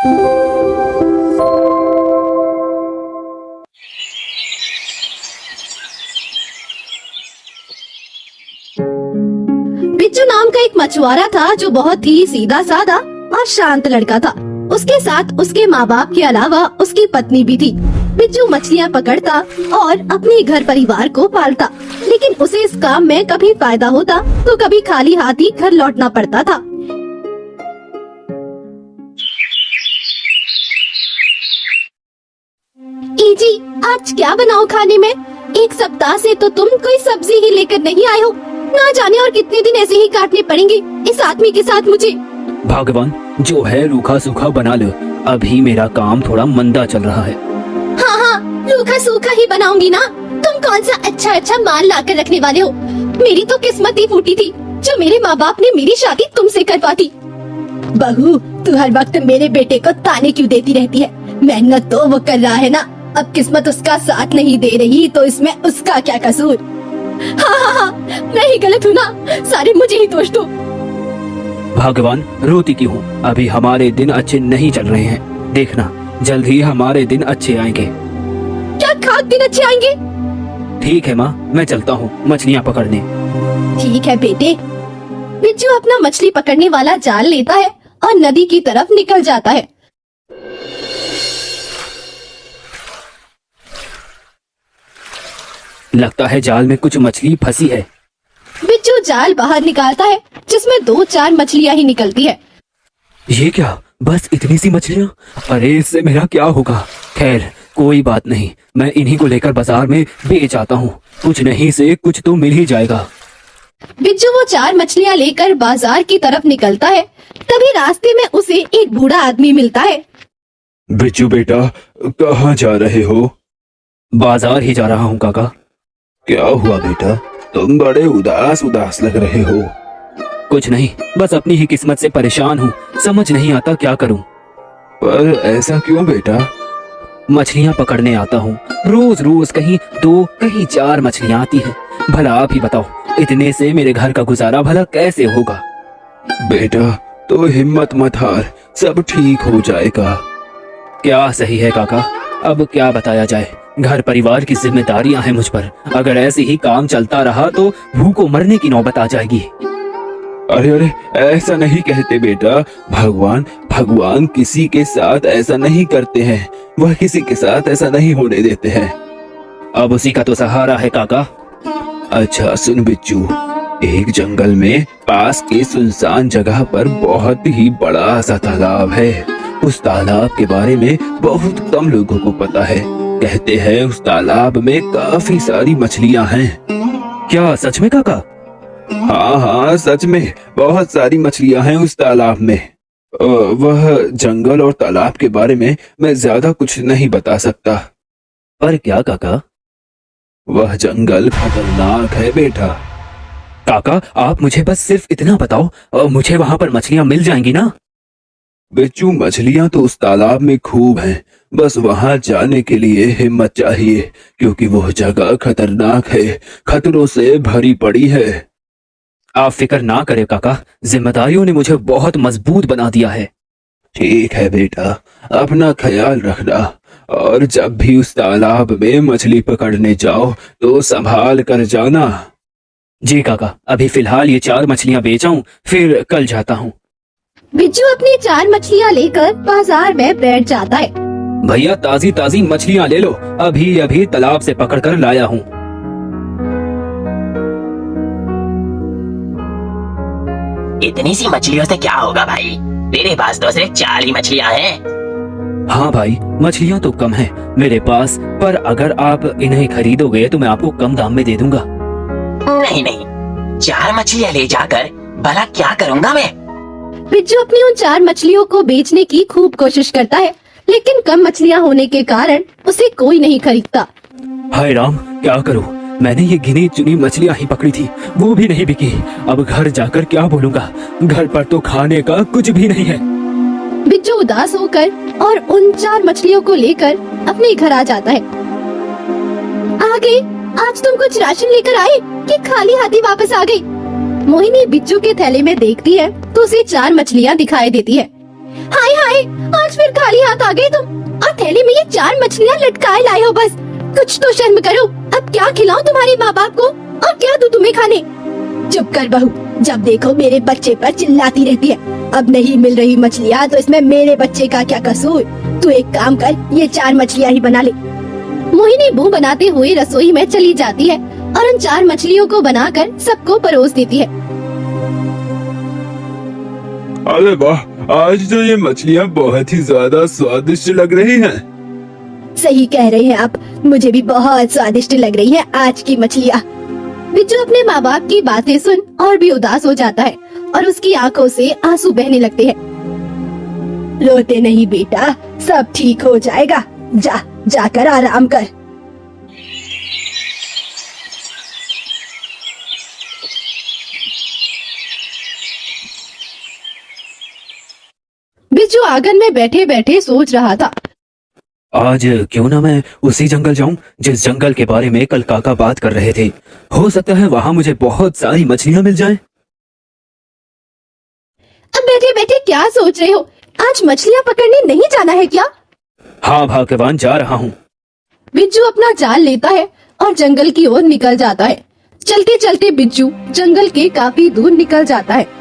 बिच्छू नाम का एक मछुआरा था जो बहुत ही सीधा साधा और शांत लड़का था। उसके साथ उसके माँ बाप के अलावा उसकी पत्नी भी थी। बिच्छू मछलियाँ पकड़ता और अपने घर परिवार को पालता, लेकिन उसे इस काम में कभी फायदा होता तो कभी खाली हाथ ही घर लौटना पड़ता था। जी, आज क्या बनाओ खाने में? एक सप्ताह से तो तुम कोई सब्जी ही लेकर नहीं आए हो। ना जाने और कितने दिन ऐसे ही काटने पड़ेंगे इस आदमी के साथ मुझे। भगवान, जो है रूखा सूखा बना लो, अभी मेरा काम थोड़ा मंदा चल रहा है। हाँ, रूखा सूखा ही बनाऊंगी ना। तुम कौन सा अच्छा अच्छा माल लाकर रखने वाले हो? मेरी तो किस्मत ही फूटी थी जो मेरे माँ बाप ने मेरी शादी तुमसे करवाती। बहू, तू हर वक्त मेरे बेटे को ताने क्यों देती रहती है? मेहनत तो वो कर रहा है ना, अब किस्मत उसका साथ नहीं दे रही तो इसमें उसका क्या कसूर? हाँ, मैं ही गलत हूँ ना, सारे मुझे ही दोष दो। भगवान, रोती क्यों? अभी हमारे दिन अच्छे नहीं चल रहे हैं, देखना जल्द ही हमारे दिन अच्छे आएंगे। क्या खास दिन अच्छे आएंगे? ठीक है माँ, मैं चलता हूँ मछलियाँ पकड़ने। ठीक है बेटे। बिच्छू अपना मछली पकड़ने वाला जाल लेता है और नदी की तरफ निकल जाता है। लगता है जाल में कुछ मछली फंसी है। बिच्छू जाल बाहर निकालता है जिसमें 2-4 मछलियाँ ही निकलती है। ये क्या, बस इतनी सी मछलियाँ? अरे इससे मेरा क्या होगा? खैर कोई बात नहीं, मैं इन्हीं को लेकर बाजार में बेच आता हूँ, कुछ नहीं से कुछ तो मिल ही जाएगा। बिच्छू वो 4 मछलियाँ लेकर बाजार की तरफ निकलता है। तभी रास्ते में उसे एक बूढ़ा आदमी मिलता है। बिच्छू बेटा, कहाँ जा रहे हो? बाजार ही जा रहा हूँ काका। क्या हुआ बेटा, तुम बड़े उदास उदास लग रहे हो। कुछ नहीं, बस अपनी ही किस्मत से परेशान हूँ, समझ नहीं आता क्या करूँ। पर ऐसा क्यों बेटा? मछलियाँ पकड़ने आता हूँ, रोज रोज कहीं 2 कहीं 4 मछलियाँ आती हैं। भला आप ही बताओ, इतने से मेरे घर का गुजारा भला कैसे होगा? बेटा तो हिम्मत मत हार, सब ठीक हो जाएगा। क्या सही है काका, अब क्या बताया जाए, घर परिवार की जिम्मेदारियां हैं मुझ पर। अगर ऐसे ही काम चलता रहा तो भूखों मरने की नौबत आ जाएगी। अरे अरे, ऐसा नहीं कहते बेटा। भगवान किसी के साथ ऐसा नहीं करते हैं, वह किसी के साथ ऐसा नहीं होने देते हैं। अब उसी का तो सहारा है काका। अच्छा सुन बिच्छू, एक जंगल में पास के सुनसान जगह पर बहुत ही बड़ा सा तालाब है। उस तालाब के बारे में बहुत कम लोगों को पता है। कहते हैं उस तालाब में काफी सारी मछलियां हैं। क्या सच में काका? हाँ, सच में बहुत सारी मछलियां हैं उस तालाब में। वह जंगल और तालाब के बारे में मैं ज्यादा कुछ नहीं बता सकता। पर क्या काका? वह जंगल खतरनाक है बेटा। काका, आप मुझे बस सिर्फ इतना बताओ, मुझे वहाँ पर मछलियाँ मिल जाएंगी ना? बिच्छू, मछलियां तो उस तालाब में खूब हैं, बस वहां जाने के लिए हिम्मत चाहिए, क्योंकि वह जगह खतरनाक है, खतरों से भरी पड़ी है। आप फिक्र ना करें काका, जिम्मेदारियों ने मुझे बहुत मजबूत बना दिया है। ठीक है बेटा, अपना ख्याल रखना, और जब भी उस तालाब में मछली पकड़ने जाओ तो संभाल कर जाना। जी काका, अभी फिलहाल ये 4 मछलियाँ बेच आऊं, फिर कल जाता हूँ। बिच्छू अपनी 4 मछलियाँ लेकर बाजार में बैठ जाता है। भैया, ताजी ताजी मछलियाँ ले लो, अभी अभी तालाब से पकड़कर लाया हूँ। इतनी सी मछलियों से क्या होगा भाई? तेरे पास तो सिर्फ 4 ही मछलियाँ हैं। हाँ भाई, मछलियाँ तो कम हैं मेरे पास, पर अगर आप इन्हें खरीदोगे तो मैं आपको कम दाम में दे दूंगा। नहीं, 4 मछलियाँ ले जाकर भला क्या करूँगा मैं? बिच्छू अपनी उन 4 मछलियों को बेचने की खूब कोशिश करता है, लेकिन कम मछलियाँ होने के कारण उसे कोई नहीं खरीदता। हाय राम, क्या करूँ? मैंने ये गिनी चुनी मछलियाँ ही पकड़ी थी, वो भी नहीं बिकी। अब घर जाकर क्या बोलूँगा? घर पर तो खाने का कुछ भी नहीं है। बिच्छू उदास होकर और उन 4 मछलियों को लेकर अपने घर आ जाता है। आ गई, आज तुम कुछ राशन लेकर आए कि खाली हाथी वापस आ गई? मोहिनी बिच्छू के थैले में देखती है तो उसे 4 मछलियाँ दिखाई देती है। हाय हाय, आज आज फिर खाली हाथ आ गए तुम और थैली में ये 4 मछलियाँ लटकाए लाए हो। बस कुछ तो शर्म करो। अब क्या खिलाऊं तुम्हारे माँ बाप को और क्या दूं तुम्हें खाने? चुप कर बहू, जब देखो मेरे बच्चे पर चिल्लाती रहती है। अब नहीं मिल रही मछलियाँ तो इसमें मेरे बच्चे का क्या कसूर? तू एक काम कर, ये 4 मछलियाँ ही बना ले। मोहिनी मुंह बनाते हुए रसोई में चली जाती है और उन 4 मछलियों को बनाकर सबको परोस देती है। अरे वाह, आज तो ये मछलियाँ बहुत ही ज्यादा स्वादिष्ट लग रही हैं। सही कह रहे हैं आप, मुझे भी बहुत स्वादिष्ट लग रही है आज की मछलियाँ। बिज्जू अपने माँ बाप की बातें सुन और भी उदास हो जाता है और उसकी आंखों से आंसू बहने लगते हैं। रोते नहीं बेटा, सब ठीक हो जाएगा। जाकर आराम कर। बिज्जू आंगन में बैठे बैठे सोच रहा था। आज क्यों ना मैं उसी जंगल जाऊं जिस जंगल के बारे में कल काका बात कर रहे थे। हो सकता है वहां मुझे बहुत सारी मछलियां मिल जाएं। अब बैठे बैठे क्या सोच रहे हो? आज मछलियाँ पकड़ने नहीं जाना है क्या? हाँ भाग्यवान, जा रहा हूँ। बिज्जू अपना जाल लेता है और जंगल की ओर निकल जाता है। चलते चलते बिज्जू जंगल के काफी दूर निकल जाता है।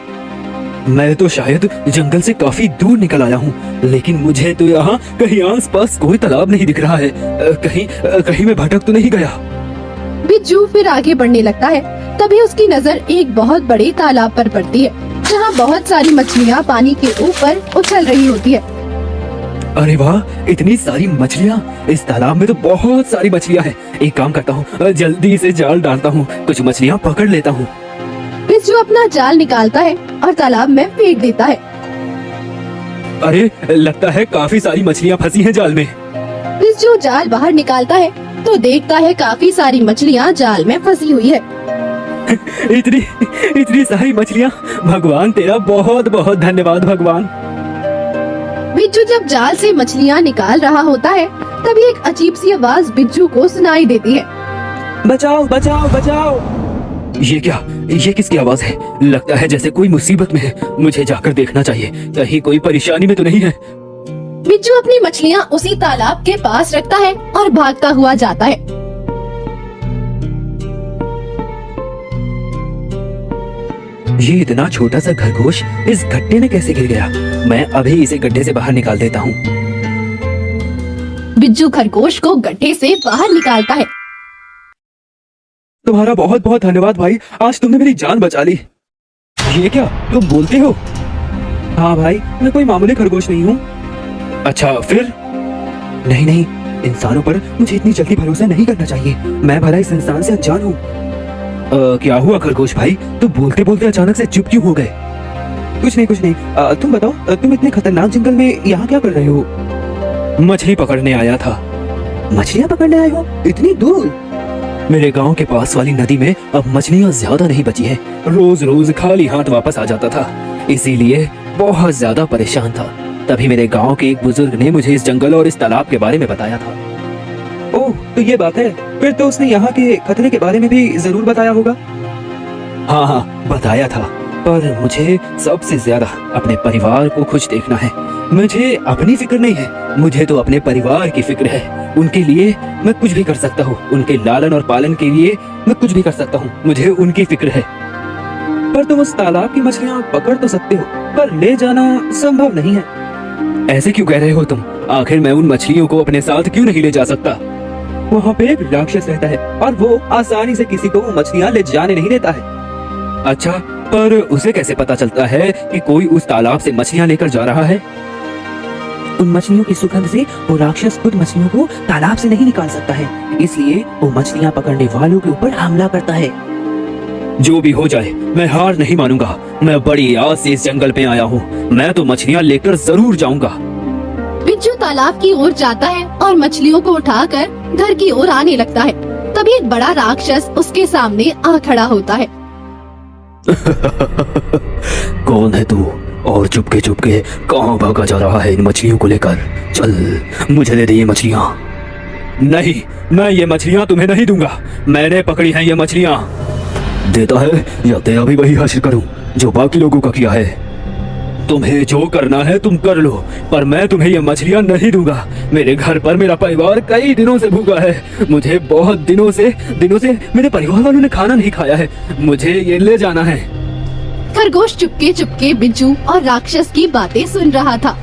मैं तो शायद जंगल से काफी दूर निकल आया हूँ, लेकिन मुझे तो यहाँ कहीं आसपास कोई तालाब नहीं दिख रहा है। कहीं मैं भटक तो नहीं गया। बिज्जू फिर आगे बढ़ने लगता है। तभी उसकी नजर एक बहुत बड़े तालाब पर पड़ती है, जहाँ बहुत सारी मछलियाँ पानी के ऊपर उछल रही होती है। अरे वाह, इतनी सारी मछलियाँ! इस तालाब में तो बहुत सारी मछलियाँ हैं। एक काम करता हूँ, जल्दी से जाल डालता हूँ, कुछ मछलियाँ पकड़ लेता हूँ। बिज्जू अपना जाल निकालता है और तालाब में फेंक देता है। अरे लगता है काफी सारी मछलियाँ फंसी हैं जाल में। बिज्जू जाल बाहर निकालता है तो देखता है काफी सारी मछलियाँ जाल में फंसी हुई है। इतनी सारी मछलियाँ! भगवान तेरा बहुत बहुत धन्यवाद भगवान। बिज्जू जब जाल से मछलियाँ निकाल रहा होता है तभी एक अजीब सी आवाज बिज्जू को सुनाई देती है। बचाओ बचाओ बचाओ! ये किसकी आवाज है? लगता है जैसे कोई मुसीबत में है। मुझे जाकर देखना चाहिए, कहीं कोई परेशानी में तो नहीं है। बिज्जू अपनी मछलियाँ उसी तालाब के पास रखता है और भागता हुआ जाता है। ये इतना छोटा सा खरगोश इस गड्ढे में कैसे गिर गया? मैं अभी इसे गड्ढे से बाहर निकाल देता हूँ। बिज्जू खरगोश को गड्ढे से बाहर निकालता है। तुम्हारा बहुत बहुत धन्यवाद भाई, आज तुमने मेरी जान बचा ली। ये क्या तुम बोलते हो? हाँ भाई, मैं कोई मामूली खरगोश नहीं हूँ। अच्छा फिर? नहीं, इंसानों पर मुझे इतनी जल्दी भरोसा नहीं करना चाहिए। मैं भला इस इंसान से अनजान हूँ। क्या हुआ खरगोश भाई, तुम बोलते बोलते अचानक से चुप क्यों हो गए? कुछ नहीं। तुम बताओ, तुम इतने खतरनाक जंगल में यहाँ क्या कर रहे हो? मछली पकड़ने आया था। मछलियाँ पकड़ने आए हो इतनी दूर? मेरे गांव के पास वाली नदी में अब मछलियाँ ज्यादा नहीं बची हैं। रोज रोज खाली हाथ वापस आ जाता था, इसीलिए बहुत ज्यादा परेशान था। तभी मेरे गांव के एक बुजुर्ग ने मुझे इस जंगल और इस तालाब के बारे में बताया था। ओह, तो ये बात है। फिर तो उसने यहाँ के खतरे के बारे में भी जरूर बताया होगा। हाँ, बताया था, पर मुझे सबसे ज्यादा अपने परिवार को खुश देखना है। मुझे अपनी फिक्र नहीं है, मुझे तो अपने परिवार की फिक्र है। उनके लिए मैं कुछ भी कर सकता हूँ, उनके लालन और पालन के लिए मैं कुछ भी कर सकता हूँ। मुझे उनकी फिक्र है। पर तुम उस तालाब की मछलियाँ पकड़ तो सकते हो, पर ले जाना संभव नहीं है। ऐसे क्यों कह रहे हो तुम? आखिर मैं उन मछलियों को अपने साथ क्यों नहीं ले जा सकता? वहाँ पे एक राक्षस रहता है और वो आसानी से किसी को मछलियाँ ले जाने नहीं देता है। अच्छा, पर उसे कैसे पता चलता है कि कोई उस तालाब से मछलियाँ लेकर जा रहा है? उन मछलियों की सुगंध से वो राक्षस खुद मछलियों को तालाब से नहीं निकाल सकता है, इसलिए वो मछलियाँ पकड़ने वालों के ऊपर हमला करता है। जो भी हो जाए, मैं हार नहीं मानूंगा। मैं बड़ी आस से इस जंगल में आया हूँ। मैं तो मछलियाँ लेकर जरूर जाऊंगा। बिज्जू तालाब की ओर जाता है और मछलियों को उठाकर घर की ओर आने लगता है। तभी एक बड़ा राक्षस उसके सामने आ खड़ा होता है। कौन है तू और चुपके चुपके कहाँ भागा जा रहा है इन मछलियों को लेकर? चल, मुझे दे दे ये मछलियाँ। नहीं, मैं ये मछलियाँ तुम्हें नहीं दूंगा। मैंने पकड़ी हैं ये मछलियाँ। देता है या तेरा भी वही हासिल करूं जो बाकी लोगों का किया है? तुम्हें जो करना है तुम कर लो, पर मैं तुम्हें ये मछलियाँ नहीं दूंगा। मेरे घर पर मेरा परिवार कई दिनों से भूखा है। मुझे बहुत दिनों से मेरे परिवार वालों ने खाना नहीं खाया है। मुझे ये ले जाना है। खरगोश चुपके चुपके बिज्जू और राक्षस की बातें सुन रहा था।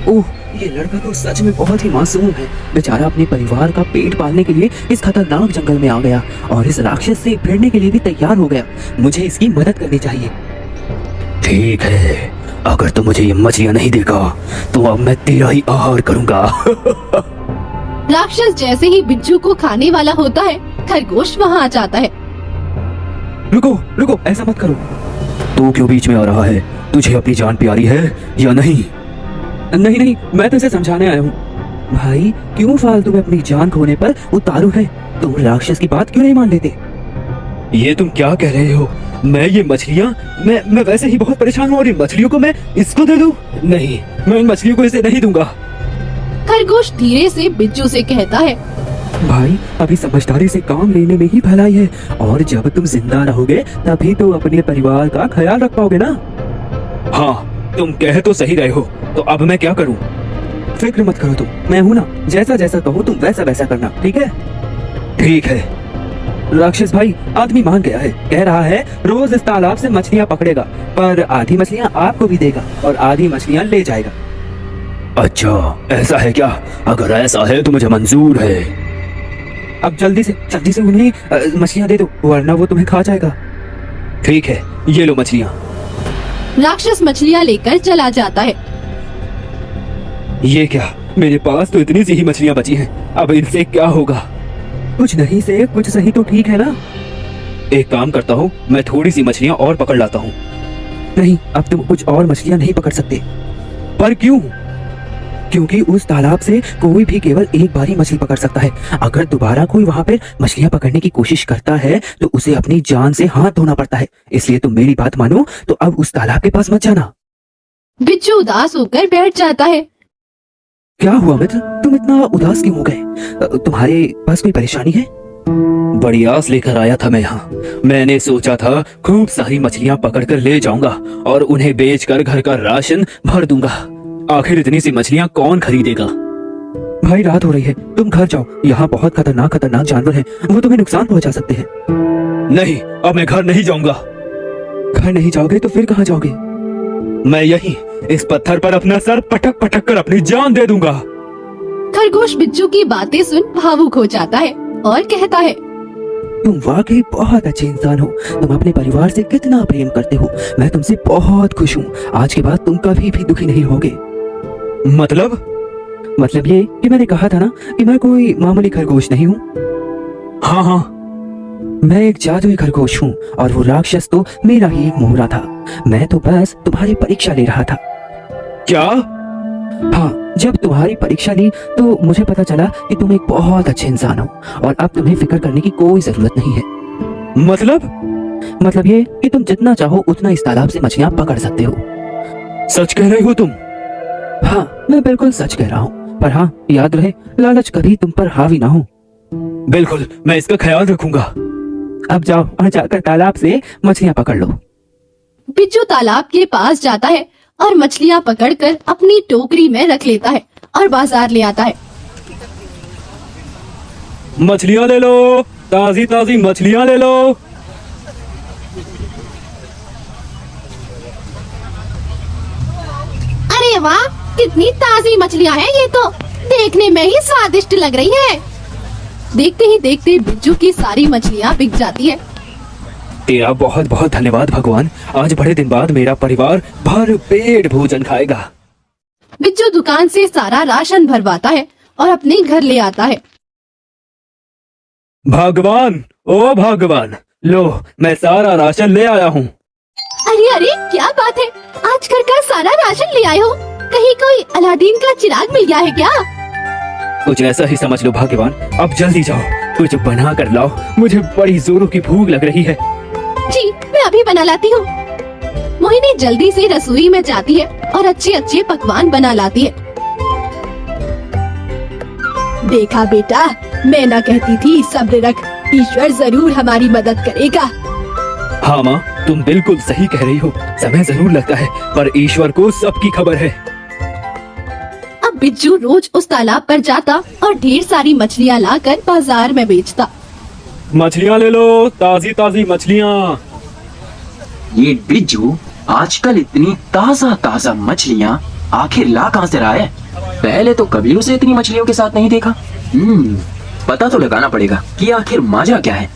ओह, ये लड़का तो सच में बहुत ही मासूम है। बेचारा अपने परिवार का पेट पालने के लिए इस खतरनाक जंगल में आ गया और इस राक्षस से भिड़ने के लिए भी तैयार हो गया। मुझे इसकी मदद करनी चाहिए। ठीक है, अगर तुम मुझे ये मछलियाँ नहीं देगा तो अब मैं तेरा ही आहार करूंगा। राक्षस जैसे ही बिज्जू को खाने वाला होता है, खरगोश वहाँ आ जाता है। रुको रुको, ऐसा मत करो। तू क्यों बीच में आ रहा है? तुझे अपनी जान प्यारी है या नहीं? नहीं नहीं, मैं तो इसे समझाने आया हूँ। भाई, क्यों फालतू में अपनी जान खोने पर उतारू है? तुम राक्षस की बात क्यों नहीं मान लेते? ये तुम क्या कह रहे हो? मैं ये मछलियाँ, मैं वैसे ही बहुत परेशान हूँ और इन मछलियों को मैं इसको दे दूँ? नहीं, मैं इन मछलियों को इसे नहीं दूंगा। खरगोश धीरे से बिज्जू से कहता है, भाई, अभी समझदारी से काम लेने में ही भलाई है, और जब तुम जिंदा रहोगे तभी तो अपने परिवार का ख्याल रख पाओगे ना। हाँ, तुम कह तो सही रहे हो, तो अब मैं क्या करूँ? फिक्र मत करो तुम, मैं हूँ ना। जैसा जैसा कहो तुम वैसा वैसा करना, ठीक है? ठीक है। राक्षस भाई, आदमी मान गया है। कह रहा है रोज इस तालाब से मछलियाँ पकड़ेगा, पर आधी मछलियाँ आपको भी देगा और आधी मछलियाँ ले जाएगा। अच्छा, ऐसा है क्या? अगर ऐसा है तो मुझे मंजूर है। अब जल्दी से उन्हें मछलियाँ दे दो, वरना वो तुम्हें खा जाएगा। ठीक है, ये लो मछलियाँ। राक्षस मछलियाँ लेकर चला जाता है। ये क्या, मेरे पास तो इतनी सी ही मछलियाँ बची हैं। अब इनसे क्या होगा? कुछ नहीं से कुछ सही तो ठीक है ना? एक काम करता हूँ, मैं थोड़ी सी मछलियाँ और पकड़ लाता हूँ। नहीं, अब तुम कुछ और मछलियाँ नहीं पकड़ सकते। पर क्यों? क्योंकि उस तालाब से कोई भी केवल एक बार ही मछली पकड़ सकता है। अगर दोबारा कोई वहाँ पर मछलियाँ पकड़ने की कोशिश करता है तो उसे अपनी जान से हाथ धोना पड़ता है। इसलिए तुम मेरी बात मानो तो अब उस तालाब के पास मत जाना। बिज्जू उदास होकर बैठ जाता है। क्या हुआ मित्र, तुम इतना उदास क्यों हो गए? तुम्हारे पास कोई परेशानी है? बड़ी आस लेकर आया था मैं यहाँ। मैंने सोचा था खूब सारी मछलियाँ पकड़कर ले जाऊंगा और उन्हें बेचकर घर का राशन भर दूंगा। आखिर इतनी सी मछलियाँ कौन खरीदेगा? भाई, रात हो रही है, तुम घर जाओ। यहाँ बहुत खतरनाक जानवर हैं, वो तुम्हें नुकसान पहुँचा सकते हैं। नहीं, अब मैं घर नहीं जाऊंगा। घर नहीं जाओगे तो फिर कहाँ जाओगे? मैं यहीं इस पत्थर पर अपना सर पटक पटक कर अपनी जान दे दूंगा। खरगोश बिज्जू की बातें सुन भावुक हो जाता है और कहता है, तुम वाकई बहुत अच्छे इंसान हो। तुम अपने परिवार से कितना प्रेम करते हो। मैं तुमसे बहुत खुश हूँ। आज के बाद तुम कभी भी दुखी नहीं होगे। मतलब ये कि मैंने कहा था ना कि मैं कोई मामूली खरगोश नहीं हूँ। हाँ हाँ, मैं एक जादुई खरगोश हूँ और वो राक्षस तो मेरा ही एक मोहरा था। मैं तो बस तुम्हारी परीक्षा ले रहा था। क्या? हाँ, जब तुम्हारी परीक्षा ली तो मुझे पता चला कि तुम एक बहुत अच्छे इंसान हो और अब तुम्हें फिक्र करने की कोई जरूरत नहीं है। मतलब ये कि तुम जितना चाहो उतना इस तालाब से मछलियाँ पकड़ सकते हो। सच कह रहे हो तुम? हाँ, मैं बिल्कुल सच कह रहा हूँ। पर हाँ, याद रहे, लालच कभी तुम पर हावी ना हो। बिल्कुल, मैं इसका ख्याल रखूंगा। अब जाओ और जाकर तालाब से मछलियाँ पकड़ लो। बिज्जू तालाब के पास जाता है और मछलियाँ पकड़कर अपनी टोकरी में रख लेता है और बाजार ले आता है। मछलियाँ ले लो, ताजी ताजी मछलियाँ ले लो। अरे वाह, कितनी ताजी मछलियाँ हैं ये तो देखने में ही स्वादिष्ट लग रही है। देखते ही देखते बिज्जू की सारी मछलियाँ बिक जाती है। तेरा बहुत बहुत धन्यवाद भगवान। आज बड़े दिन बाद मेरा परिवार भर पेट भोजन खाएगा। बिज्जू दुकान से सारा राशन भरवाता है और अपने घर ले आता है। भगवान, ओ भगवान, लो मैं सारा राशन ले आया हूँ। अरे अरे, क्या बात है, आज घर का सारा राशन ले आए हो। कहीं कोई अलादीन का चिराग मिल गया है क्या? कुछ ऐसा ही समझ लो भगवान। अब जल्दी जाओ, कुछ बना कर लाओ, मुझे बड़ी जोरों की भूख लग रही है। जी, मैं अभी बना लाती हूँ। मोहिनी जल्दी से रसोई में जाती है और अच्छे अच्छे पकवान बना लाती है। देखा बेटा, मैं ना कहती थी, सब्र रख, ईश्वर जरूर हमारी मदद करेगा। हाँ माँ, तुम बिल्कुल सही कह रही हो, समय जरूर लगता है पर ईश्वर को सबकी खबर है। अब बिज्जू रोज उस तालाब पर जाता और ढेर सारी मछलियाँ लाकर बाजार में बेचता। मछलियाँ ले लो, ताजी ताजी मछलियाँ। ये बिज्जू आजकल इतनी ताजा ताजा मछलियाँ आखिर ला कहाँ से रहा है? पहले तो कभी उसे इतनी मछलियों के साथ नहीं देखा। पता तो लगाना पड़ेगा कि आखिर माजा क्या है।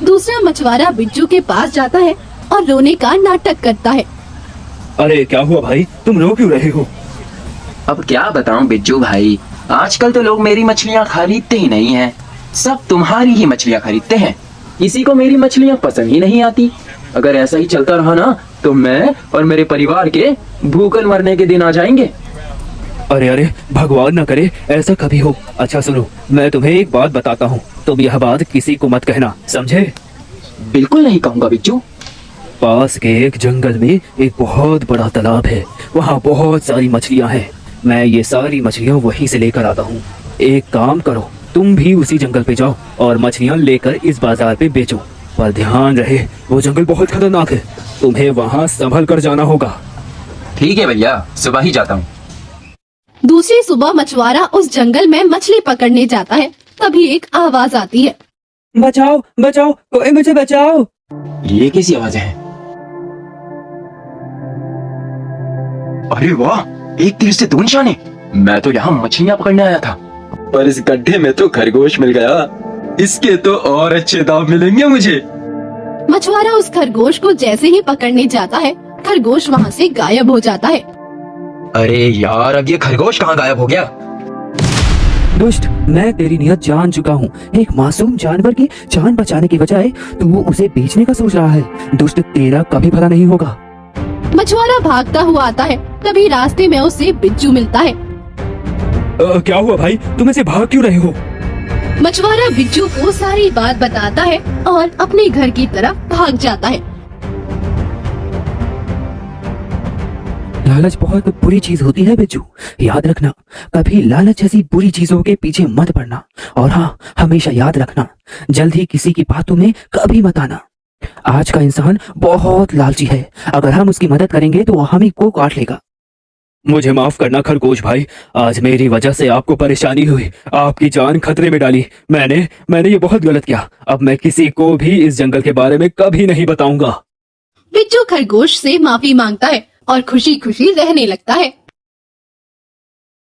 दूसरा मछुआरा बिज्जू के पास जाता है और रोने का नाटक करता है। अरे क्या हुआ भाई, तुम रो क्यों रहे हो? अब क्या बताऊं बिज्जू भाई, आजकल तो लोग मेरी मछलियाँ खरीदते ही नहीं हैं। सब तुम्हारी ही मछलियाँ खरीदते हैं। किसी को मेरी मछलियाँ पसंद ही नहीं आती। अगर ऐसा ही चलता रहा ना तो मैं और मेरे परिवार के भूखल मरने के दिन आ जाएंगे। अरे अरे, भगवान न करे ऐसा कभी हो। अच्छा सुनो, मैं तुम्हें एक बात बताता हूँ, तुम यह बात किसी को मत कहना, समझे? बिल्कुल नहीं कहूँगा बिज्जू। पास के एक जंगल में एक बहुत बड़ा तालाब है, वहाँ बहुत सारी मछलियाँ हैं। मैं ये सारी मछलियाँ वहीं से लेकर आता हूँ। एक काम करो, तुम भी उसी जंगल पे जाओ और मछलियाँ लेकर इस बाजार पे बेचो। पर ध्यान रहे, वो जंगल बहुत खतरनाक है, तुम्हें वहाँ संभल कर जाना होगा। ठीक है भैया, सुबह ही जाता हूँ। दूसरी सुबह मछुआरा उस जंगल में मछली पकड़ने जाता है। तभी एक आवाज आती है, बचाओ बचाओ, कोई मुझे बचाओ। ये कैसी आवाज है? अरे वाह, एक तीर से दो निशाने। मैं तो यहाँ मछलियाँ पकड़ने आया था, पर इस गड्ढे में तो खरगोश मिल गया। इसके तो और अच्छे दाम मिलेंगे मुझे। मछुआरा उस खरगोश को जैसे ही पकड़ने जाता है, खरगोश वहाँ से गायब हो जाता है। अरे यार, अब ये खरगोश कहाँ गायब हो गया? दुष्ट, मैं तेरी नियत जान चुका हूँ। एक मासूम जानवर की जान बचाने की बजाय तू उसे बेचने का सोच रहा है। दुष्ट, तेरा कभी भला नहीं होगा। मछुआरा भागता हुआ आता है। तभी रास्ते में उसे बिज्जू मिलता है। क्या हुआ भाई, तुम ऐसे भाग क्यों रहे हो? मछुआरा बिज्जू को सारी बात बताता है और अपने घर की तरफ भाग जाता है। लालच बहुत बुरी चीज होती है बिज्जू, याद रखना। कभी लालच जैसी बुरी चीजों के पीछे मत पड़ना। और हाँ, हमेशा याद रखना, जल्द ही किसी की बातों में कभी मत आना। आज का इंसान बहुत लालची है, अगर हम उसकी मदद करेंगे तो वो हम ही को काट लेगा। मुझे माफ करना खरगोश भाई, आज मेरी वजह से आपको परेशानी हुई, आपकी जान खतरे में डाली। मैंने ये बहुत गलत किया। अब मैं किसी को भी इस जंगल के बारे में कभी नहीं बताऊंगा। बिज्जू खरगोश से माफी मांगता है और खुशी खुशी रहने लगता है।